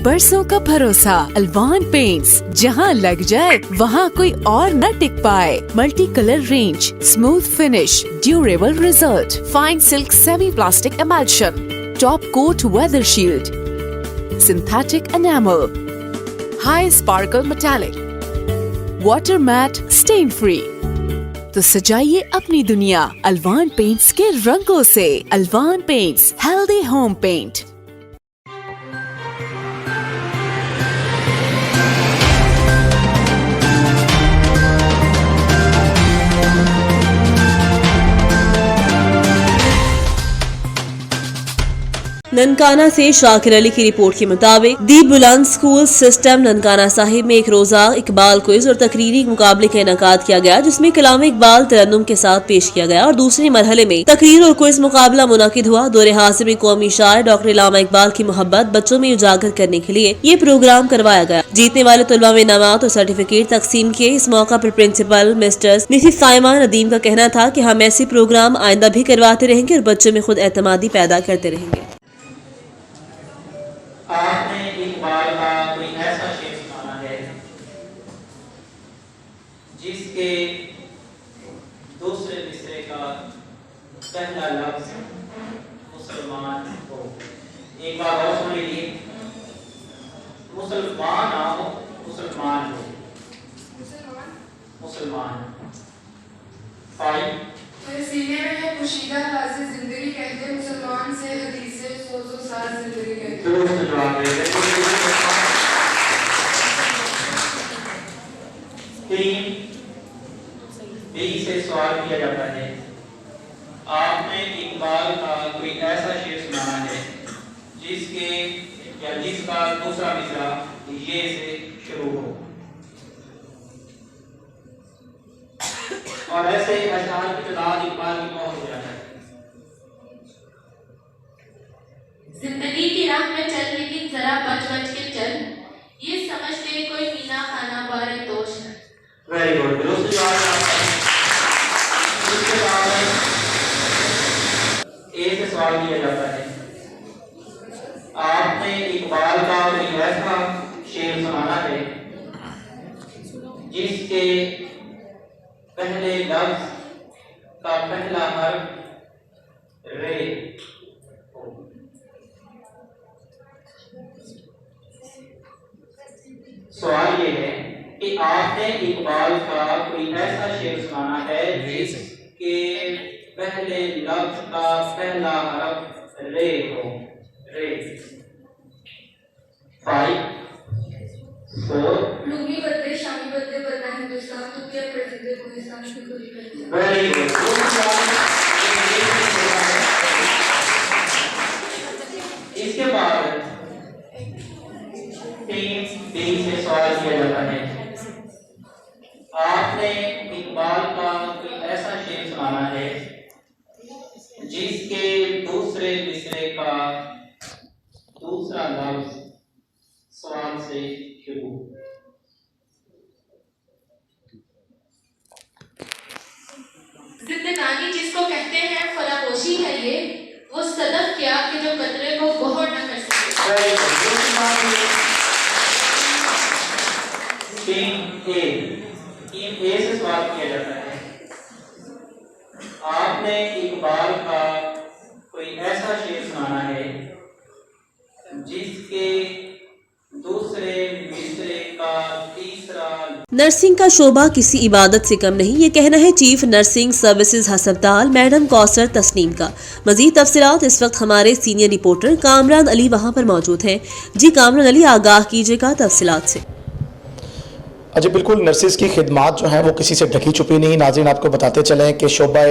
برسوں کا بھروسہ الوان پینٹس، جہاں لگ جائے وہاں کوئی اور نہ ٹک پائے. Multi colour range, smooth finish, durable result, fine silk semi plastic emulsion, top coat weather shield, synthetic enamel, high sparkle metallic, water matt stain free. تو سجائیے اپنی دنیا الوان پینٹس کے رنگوں سے. Alwan paints, healthy home paint. Nankana سے شاکر علی کی رپورٹ کے مطابق دی بلند اسکول سسٹم ننکانہ صاحب میں ایک روزہ اقبال کوئز اور تقریری مقابلے کا انعقاد کیا گیا، جس میں کلام اقبال ترنم کے ساتھ پیش کیا گیا، اور دوسرے مرحلے میں تقریر اور کوئز مقابلہ منعقد ہوا. دور حاضر میں قومی شاعر ڈاکٹر علامہ اقبال کی محبت بچوں میں اجاگر کرنے کے لیے یہ پروگرام کروایا گیا. جیتنے والے طلباء میں انعامات اور سرٹیفکیٹ تقسیم کیے. اس موقع پر principal Mr Mrs Saima Nadeem کا کہنا تھا کہ ہم ایسے پروگرام آئندہ بھی کرواتے رہیں گے اور بچوں میں خود اعتمادی پیدا کرتے رہیں گے. آپ نے اقبال کا کوئی ایسا شعر سنانا ہے جس کے دوسرے مصرعے کا پہلا لفظ مسلمان ہو. ایک بار اور سن لیجیے. مسلمان آؤ، مسلمان ہو. مسلمان. میرے سینے میں ہے پوشیدہ راز زندگی کہتے، مسلمان سے حدیث سے سوز و ساز زندگی کہتے. درست جواب دے دیں. 3 سے سوال کیا جاتا ہے. آپ نے اقبال کا کوئی ایسا شعر سنانا ہے جس کے یا جس کا دوسرا مصرع یہ سے شروع ہو. اور ایسے اشعار کی تعداد اقبال کی بہت ہو جاتا ہے. زندگی کی راہ میں چل لیکن ذرا بچ بچ کے چل، یہ سمجھ لے کوئی مینا خانہ بارے دوش ہے. Very good. درست جواب ہے. اس کے بعد اے سے سوال کیا جاتا ہے. آپ نے اقبال کا کوئی ایسا شعر سنانا ہے جس کے پہلے لفظ کا پہلا حرف رے ہو. سوال یہ ہے کہ آپ نے اقبال کا کوئی ایسا شعر سنانا ہے جس کے پہلے لفظ کا پہلا حرف رے ہو. رے. 5 4 لوگی بدلے شامی بدلے بدلا ہندوستان، تو کیا پرسدے کوہستان کی کوئی کرتے. Very good. اس کے بعد 3 سے سوال کیا جاتا ہے. آپ نے اقبال کا کوئی ایسا شعر سنانا ہے جس کے دوسرے مصرعے کا دوسرا لفظ سوال سے شروع. زندگانی جس کو کہتے ہیں فراموشی ہے یہ، وہ صدف کیا کہ جو قطرے کو گوہر نہ کر سکے. اے سے سوال کیا جاتا ہے. آپ نے اقبال کا کوئی ایسا شعر سنانا ہے جس کے دوسرے مصرعے کا تیسرا. نرسنگ کا شعبہ کسی عبادت سے کم نہیں، یہ کہنا ہے چیف نرسنگ سروسز ہسپتال میڈم کوثر تسنیم کا. مزید تفصیلات اس وقت ہمارے سینئر رپورٹر کامران علی وہاں پر موجود ہیں. جی کامران علی، آگاہ کیجیے گا تفصیلات سے. جی بالکل، نرسز کی خدمات جو ہیں وہ کسی سے ڈھکی چھپی نہیں. ناظرین آپ کو بتاتے چلیں کہ شعبہ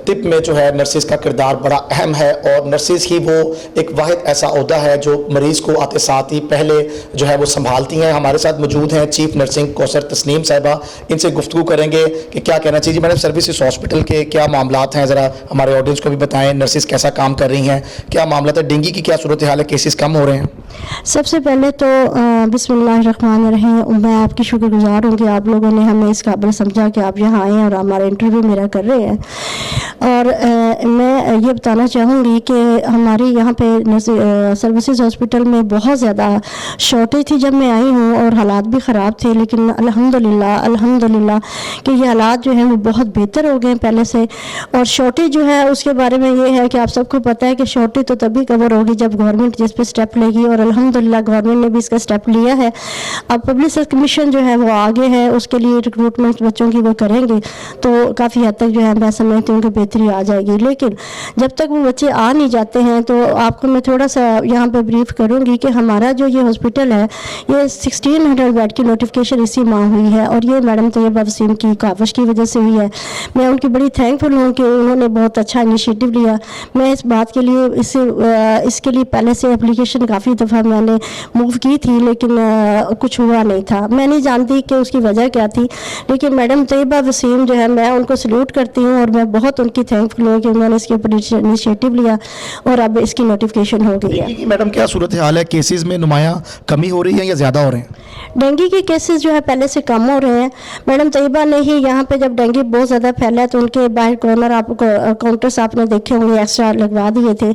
طب میں جو ہے نرسز کا کردار بڑا اہم ہے، اور نرسز ہی وہ ایک واحد ایسا عہدہ ہے جو مریض کو آتے ساتھ ہی پہلے جو ہے وہ سنبھالتی ہیں. ہمارے ساتھ موجود ہیں چیف نرسنگ کوثر تسنیم صاحبہ. ان سے گفتگو کریں گے کہ کیا کہنا چاہیے. میڈم، سروسز ہاسپٹل کے کیا معاملات ہیں، ذرا ہمارے آڈینس کو بھی بتائیں. نرسز کیسا کام کر رہی ہیں، کیا معاملات ہے، ڈینگی کی کیا صورتحال ہے، کیسز کم ہو رہے ہیں؟ سب سے پہلے تو بسم اللہ الرحمن الرحیم، میں آپ کی शुक्र गुजार हूँ कि आप लोगों ने हमें इस काबिल समझा कि आप यहाँ आए और हमारा इंटरव्यू मेरा कर रहे हैं। और मैं ये बताना चाहूँगी कि हमारे यहाँ पे सर्विसेज हॉस्पिटल में बहुत ज़्यादा शॉर्टेज थी जब मैं आई हूँ, और हालात भी ख़राब थे, लेकिन अल्हम्दुलिल्लाह कि ये हालात जो हैं वो बहुत बेहतर हो गए पहले से। और शॉर्टेज जो है उसके बारे में ये है कि आप सबको पता है कि शॉर्टेज तो तभी कवर होगी जब गवर्नमेंट जिस पे स्टेप लेगी, और अल्हम्दुलिल्लाह गवर्नमेंट ने भी इसका स्टेप लिया है। अब पब्लिक सर्विस कमीशन जो है वो आगे है, उसके लिए रिक्रूटमेंट बच्चों की वो करेंगे, तो काफ़ी हद तक जो है मैं समझती हूँ कि बेहतरी आ जाएगी। लेकिन जब तक वो बच्चे आ नहीं जाते हैं तो आपको मैं थोड़ा सा यहाँ पे ब्रीफ करूँगी कि हमारा जो ये हॉस्पिटल है ये 1600 बेड की नोटिफिकेशन इसी माह हुई है, और ये मैडम तैयबा वसीम की काविश की वजह से हुई है। मैं उनकी बड़ी थैंकफुल हूँ कि उन्होंने बहुत अच्छा इनिशिएटिव लिया। मैं इस बात के लिए इसके लिए पहले से एप्लीकेशन काफ़ी दफ़ा मैंने मूव की थी, लेकिन कुछ हुआ नहीं था। मैं नहीं जानती कि उसकी वजह क्या थी, लेकिन मैडम तैयबा वसीम जो है मैं उनको सल्यूट करती हूँ, और मैं बहुत उनकी थैंकफुल हूँ कि उन्होंने इसके ऊपर इनिशिएटिव लिया और अब इसकी नोटिफिकेशन हो गई है। मैडम क्या सूरत हाल है, केसेस में नुमाया कमी हो रही है या ज़्यादा हो रहे हैं? डेंगू के केसेस जो है पहले से कम हो रहे हैं। मैडम तैयबा ने ही यहाँ पे जब डेंगू बहुत ज़्यादा फैला तो उनके बाहर कॉर्नर काउंटर्स आपने देखे होंगे एक्स्ट्रा लगवा दिए थे,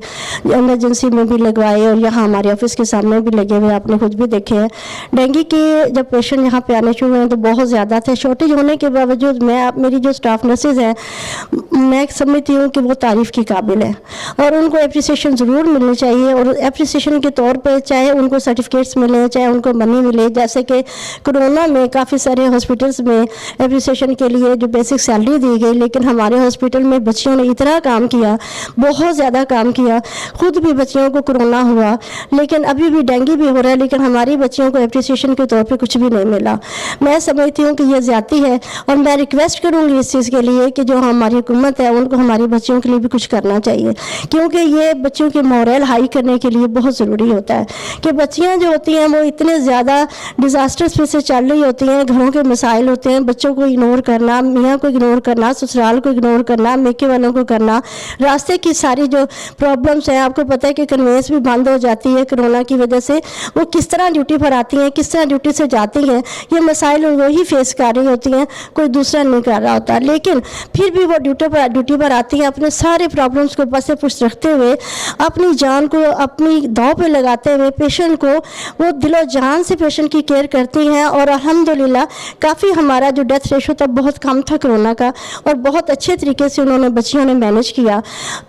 इमरजेंसी में भी लगवाए, और यहाँ हमारे ऑफिस के सामने भी लगे हुए, आपने खुद भी देखे हैं। डेंगू के जब पेशेंट यहाँ पे आने शुरू हुए तो बहुत ज़्यादा थे। शॉर्टेज होने के बावजूद मेरी जो स्टाफ नर्सेज हैं मैं समझती हूँ कि वो तारीफ़ की काबिल है, और उनको एप्रिसिएशन ज़रूर मिलनी चाहिए। और एप्रिसिएशन के तौर पर चाहे उनको सर्टिफिकेट्स मिले, चाहे उनको मनी मिले, जैसे कि कोरोना में काफ़ी सारे हॉस्पिटल्स में एप्रिसिएशन के लिए जो बेसिक सैलरी दी गई, लेकिन हमारे हॉस्पिटल में बच्चियों ने इतना काम किया, बहुत ज़्यादा काम किया। खुद भी बच्चियों को कोरोना हुआ, लेकिन अभी भी डेंगू भी हो रहा है, लेकिन हमारी बच्चियों को एप्रिसिएशन के तौर पे कुछ भी नहीं मिला। मैं समझती हूँ कि ये ज़्यादती है, और मैं रिक्वेस्ट करूँगी इस चीज़ के लिए कि जो हमारी हुकूमत है उनको हमारी बच्चियों के लिए भी कुछ करना चाहिए, क्योंकि ये बच्चों की मोरल हाई करने के लिए बहुत ज़रूरी होता है कि बच्चियाँ जो होती हैं वो इतने ज़्यादा डिज़ास्टर्स पे से चल रही होती हैं, घरों के मसाइल होते हैं, बच्चों को इग्नोर करना, मियाँ को इग्नोर करना, ससुराल को इग्नोर करना, मेके वालों को करना, रास्ते की सारी जो प्रॉब्लम्स हैं, आपको पता है कि कन्वेंस भी बंद हो जाती है कोरोना की वजह से, वो किस तरह ड्यूटी पर आती हैं, किस तरह ड्यूटी से जाती हैं, ये मसाइल वही फेस कर रही होती हैं, कोई दूसरा नहीं कर रहा होता। लेकिन फिर भी वो ड्यूटी पर आती हैं, अपने सारे प्रॉब्लम्स को बस से पुष्ट रखते हुए, अपनी जान को अपनी दांव पे लगाते हुए पेशेंट को वो दिलो जान से पेशेंट की केयर करती हैं। और अल्हम्दुलिल्लाह काफ़ी हमारा जो डेथ रेशो तब बहुत कम था कोरोना का, और बहुत अच्छे तरीके से उन्होंने बच्चियों ने मैनेज किया।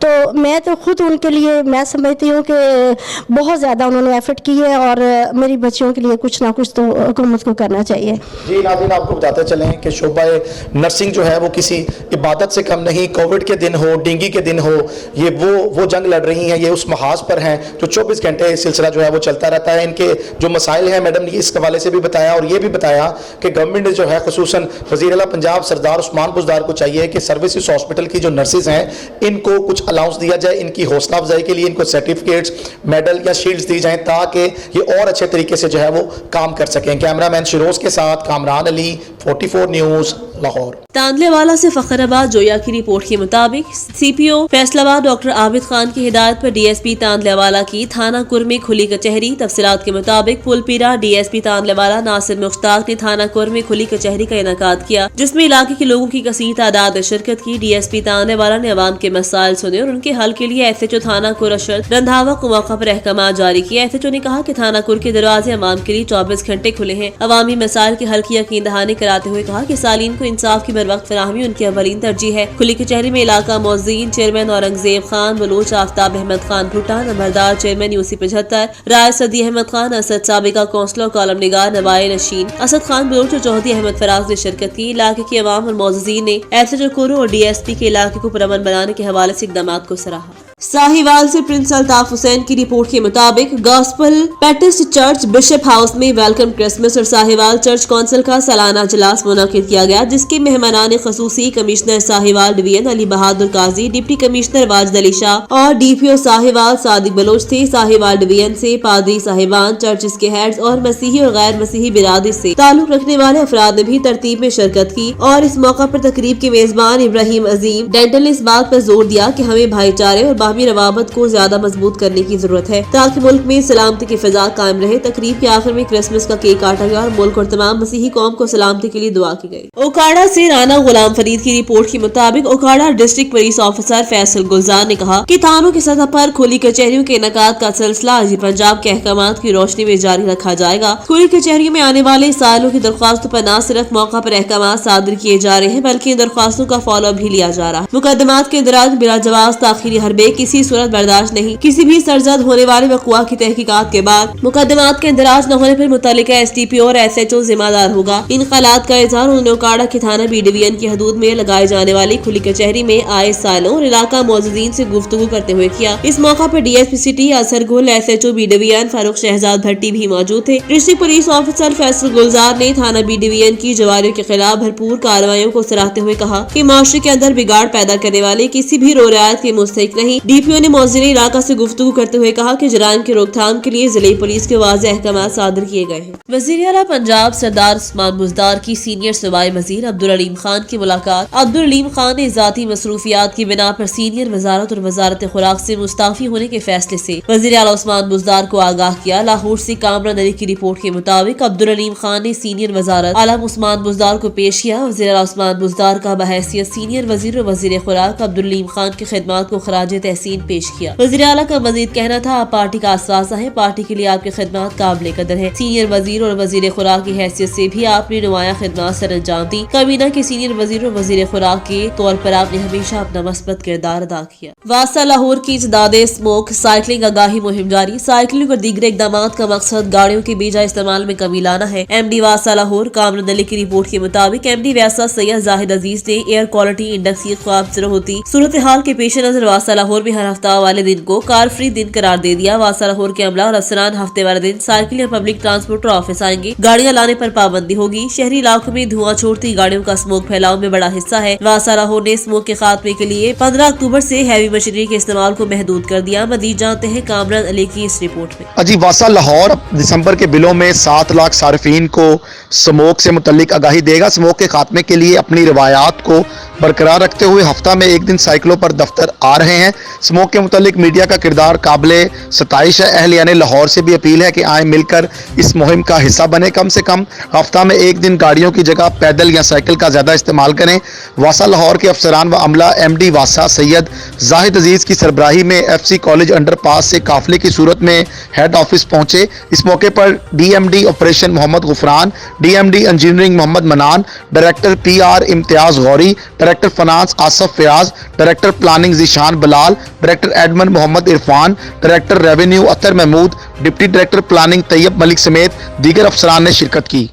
तो मैं तो खुद उनके लिए मैं समझती हूँ कि बहुत ज़्यादा उन्होंने एफर्ट की है, और मेरी बच्चियों के लिए कुछ ना कुछ तो हुकूमत को करना चाहिए। जी नाज़रीन, आपको बताते चलें कि शोबाए नर्सिंग जो है वो किसी इबादत से कम नहीं। कोविड के दिन हो, डेंगू के दिन हो, ये वो जंग लड़ रही हैं, ये उस महाज पर हैं जो 24 घंटे सिलसिला जो है वो चलता रहता है। इनके जो मसाइल हैं मैडम ने इस हवाले से भी बताया, और ये भी बताया कि गवर्नमेंट जो है खुसूसन वज़ीर आला पंजाब सरदार उस्मान बुज़दार को चाहिए कि सर्विसेज हॉस्पिटल की जो नर्सेज हैं इनको कुछ अलाउंस दिया जाए, इनकी हौसला अफजाई के लिए इनको सर्टिफिकेट्स, मेडल या शील्ड्स दी जाएं, ताकि ये और अच्छे तरीके से जो है वो काम कर सकें। कैमरामैन शिरोज के साथ कामरान अली, 44 न्यूज़, लाहौर। तांदलेवाला से फखराबाद जोया की रिपोर्ट के मुताबिक सीपीओ फैसलाबाद डॉक्टर आबिद खान की हिदायत पर डीएसपी तांदलेवाला की थाना कुर में खुली कचहरी। तफसीलात के मुताबिक पुलपीरा डीएसपी तांदलेवाला नासिर मुश्ताक ने थाना कुर में खुली कचहरी का इनेकाद किया, जिसमें इलाके के लोगों की कसीर तादाद ने शिरकत की। डीएसपी तांदलेवाला ने अवाम के मसाइल सुने और उनके हल के लिए एसएचओ थाना कुर अशरफ रंधावा को मौका पर अहकामात जारी किया। एसएचओ ने कहा कि थाना कुर के दरवाजे अवाम के लिए 24 घंटे खुले हैं। अवामी मसाइल के हल की यकीन दहानी कराते हुए कहा कि सालीन को इंसाफ की बर वक्त फराहमी उनकी अवलीन तरजीह है। खुली कचहरी में इलाका मौज़ीन चेयरमैन औरंगजेब खान बलोच, आफ्ताब अहमद खान भुट्टा, नंबरदार चेयरमैन यूसी 75, राय सदी अहमद खान, असद साबिका कौंसलर, कॉलम निगार नवाए नशीन, असद खान बलोच और चौधरी अहमद फराज ने शिरकत की। इलाके के अवाम और मौज़ीन ने एसएचओ कुरु और डीएसपी के इलाके को पुरअमन बनाने के हवाले से इक़दाम को सराहा। साहिवाल से प्रिंस अल्ताफ हुसैन की रिपोर्ट के मुताबिक गॉस्पल पैटिस्ट चर्च बिशप हाउस में वेलकम क्रिसमस और साहिवाल चर्च कौंसिल का सालाना इजलास मुनक़िद किया गया, जिसके मेहमानान खसूसी कमिश्नर साहिवाल डिवीजन अली बहादुर काजी, डिप्टी कमिश्नर वाजिद अली शाह और डीपीओ साहिवाल सादिक बलोच थे। साहिवाल डिवीजन से पादरी साहिबान, चर्च के हेड्स और मसीही और गैर मसीही बिरादरी से ताल्लुक रखने वाले अफराद ने भी तरतीब में शिरकत की। और इस मौका पर तकरीब के मेजबान इब्राहिम अजीम डेंटल ने इस बात पर जोर दिया कि हमें भाईचारे और बाहमी रवाबत को ज्यादा मजबूत करने की जरूरत है ताकि मुल्क में सलामती की फिजा कायम रहे। तकरीब के आखिर में क्रिसमस का केक काटा गया और मुल्क और तमाम मसीही कौम को सलामती के लिए दुआ की गई। ओकाड़ा से राना गुलाम फरीद की रिपोर्ट के मुताबिक Okara district police officer Faisal Gulzar ने कहा कि थानों की सतह पर खुली कचहरियों के इनेकाद का सिलसिला आज पंजाब के अहकामात की रोशनी में जारी रखा जाएगा। खुली कचहरियों में आने वाले सालों की दरख्वास्तों पर न सिर्फ मौका पर अहकामात सादर किए जा रहे हैं बल्कि इन दरख्वास्तों का फॉलो भी लिया जा रहा है। मुकदमात के इंदराज बिला जवाब ताखिरी हरबे किसी सूरत बर्दाश्त नहीं। किसी भी सरजद होने वाले वक़ुआ की तहकीकात के बाद मुकदमात के इंदराज न होने पर मुतल्लिका STP और SHO जिम्मेदार होगा। इन खलात का इजहार उन्होंने ओकाड़ा के थाना B डिवीजन की हदूद में लगाए जाने वाली खुली कचहरी में आए सालों और इलाका मौजूदीन से गुफ्तगू करते हुए किया। इस मौका पर DSP सिटी असर Gul, SHO B division Farooq Shahzad Bhatti भी मौजूद थे। District police officer Faisal Gulzar ने थाना B डिवीजन की जवारियों के खिलाफ भरपूर कार्रवाइयों को सराहते हुए कहा कि माशरे के अंदर बिगाड़ पैदा करने वाले किसी भी रो रियायत के मुस्तहिक नहीं। DPO ने मौजूद इलाका से गुफ्तगू करते हुए कहा कि जराइम की रोकथाम के लिए जिले पुलिस के वाज़ेह अहकाम सादर किए गए हैं। वज़ीर आला पंजाब सरदार उस्मान बुज़दार की सीनियर सूबाई वज़ीर अब्दुल अलीम खान की मुलाकात। अब्दुल अलीम खान ने ज़ाती मसरूफियात की बिना पर सीनियर वजारत और वजारत खुराक से मुस्ताफी होने के फैसले से वज़ीर आला उस्मान बुज़दार को आगाह किया। लाहौर से कामरान अली की रिपोर्ट के मुताबिक अब्दुल अलीम खान ने सीनियर वजारत आलम उस्मान बुज़दार को पेश किया। वज़ीर आला उस्मान बुज़दार का बहैसियत सीनियर वज़ीर और वज़ीर खुराक अब्दुल अलीम खान की खिदमत को खराज तहसीन पेश किया। वज़ीर आला का मज़ीद कहना था, आप पार्टी का आश्वासा है, पार्टी के लिए आपकी खिदमत काबिल कदर है। सीनियर वज़ीर और वज़ीर खुराक की हैसियत से भी आपने नुमाया खिदमत सर अंजाम दी। कमीना के सीनियर वज़ीर और वज़ीर खुराक के तौर पर आपने हमेशा अपना मस्बत किरदार अदा किया। वासा लाहौर की इजदाद स्मोक साइकिलिंग आगाही मुहिम जारी। साइकिलिंग और दीगर इकदाम का मकसद गाड़ियों के बेजा इस्तेमाल में कमी लाना है। MD वासा लाहौर कामरान अली की रिपोर्ट के मुताबिक MD वासा सैयद जाहिद अजीज ने एयर क्वालिटी इंडेक्स की ख्वाबसर होती सूरत हाल के पेश नजर वासा लाहौर में हर हफ्ता वाले दिन को कार फ्री दिन करार दे दिया। वासा लाहौर के अमला और अफसरान हफ्ते वाले दिन साइकिल या पब्लिक ट्रांसपोर्ट ऑफिस आएंगे। गाड़ियां लाने पर पाबंदी होगी। शहरी इलाकों में धुआं छोड़ती गाड़ियों का स्मोक फैलाव में बड़ा हिस्सा है। वासा लाहौर ने स्मोक के खात्मे के लिए 15 अक्टूबर से हैवी मशीनरी के इस्तेमाल को महदूद कर दिया। मजीद जानते हैं कामरान अली की इस रिपोर्ट में। अजी वासा लाहौर दिसंबर के बिलों में 7 लाख सार्फिन को स्मोक से मुतल्लिक आगाही देगा। स्मोक के खात्मे के लिए अपनी रवायात को बरकरार रखते हुए हफ्ता में एक दिन साइकिलों पर दफ्तर आ रहे हैं। स्मोक के मुतल्लिक मीडिया का किरदार काबिले सताइश है। अहलियाने लाहौर से भी अपील है कि आए मिलकर इस मुहिम का हिस्सा बने। कम से कम हफ्ता में एक दिन गाड़ियों की जगह पैदल या साइकिल का ज़्यादा इस्तेमाल करें। वासा लाहौर के अफसरान व अमला MD वासा सैयद जाहिद अजीज़ की सरबराही में FC कॉलेज अंडरपास से काफिले की सूरत में हेड ऑफिस पहुंचे। इस मौके पर DMD operation Mohammad Ghufran, DMD engineering Mohammad Manan, director PR Imtiaz Ghauri, director finance Asif Fayyaz, director planning Zeeshan Bilal, director admin Mohammad Irfan, director revenue Athar Mahmood, deputy director planning Tayyab Malik समेत दीगर अफसरान ने शिरकत की।